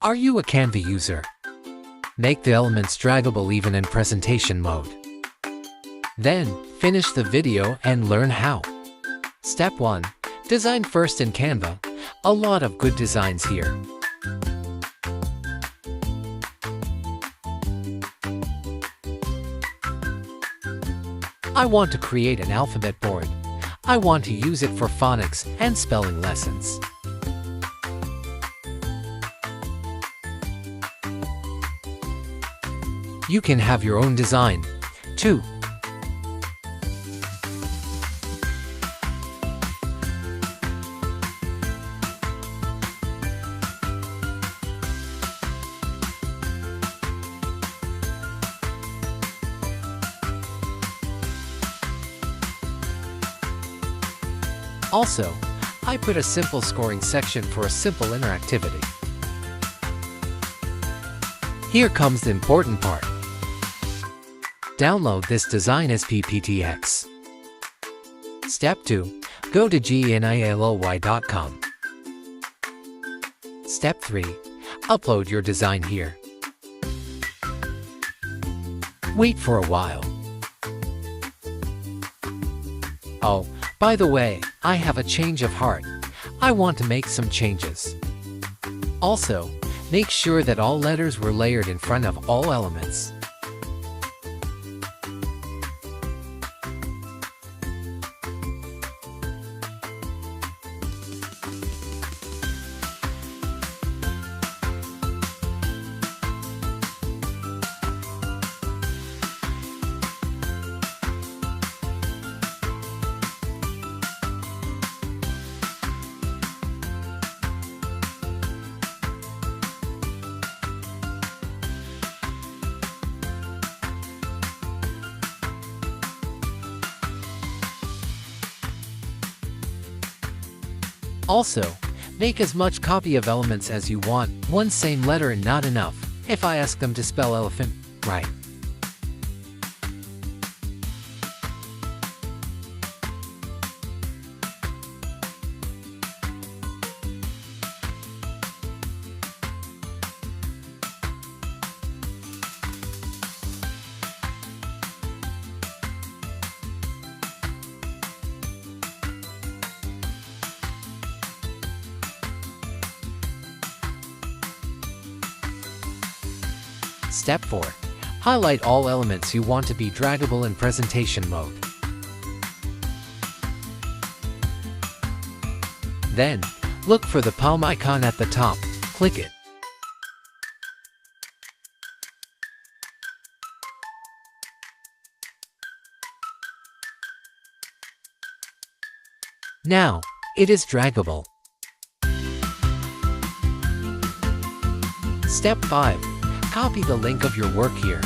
Are you a Canva user? Make the elements draggable even in presentation mode. Then, finish the video and learn how. Step 1. Design first in Canva. A lot of good designs here. I want to create an alphabet board. I want to use it for phonics and spelling lessons. You can have your own design, too. Also, I put a simple scoring section for a simple interactivity. Here comes the important part. Download this design as PPTX. Step 2. Go to gnilly.com. Step 3. Upload your design here. Wait for a while. Oh, by the way, I have a change of heart. I want to make some changes. Also, make sure that all letters were layered in front of all elements. Also, make as much copy of elements as you want. One same letter and not enough, if I ask them to spell elephant, right? Step 4. Highlight all elements you want to be draggable in presentation mode. Then, look for the palm icon at the top. Click it. Now, it is draggable. Step 5. Copy the link of your work here.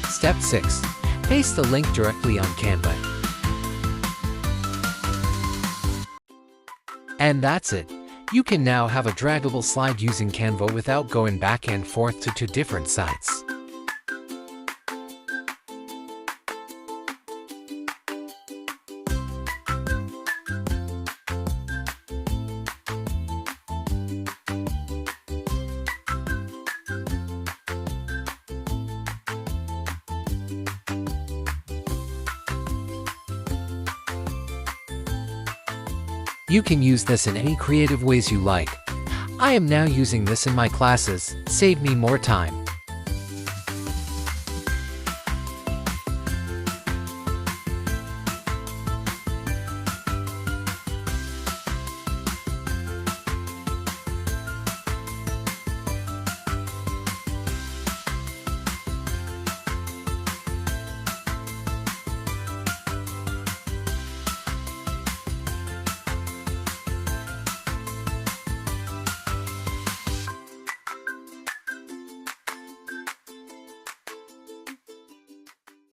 Step 6. Paste the link directly on Canva. And that's it. You can now have a draggable slide using Canva without going back and forth to two different sites. You can use this in any creative ways you like. I am now using this in my classes, save me more time.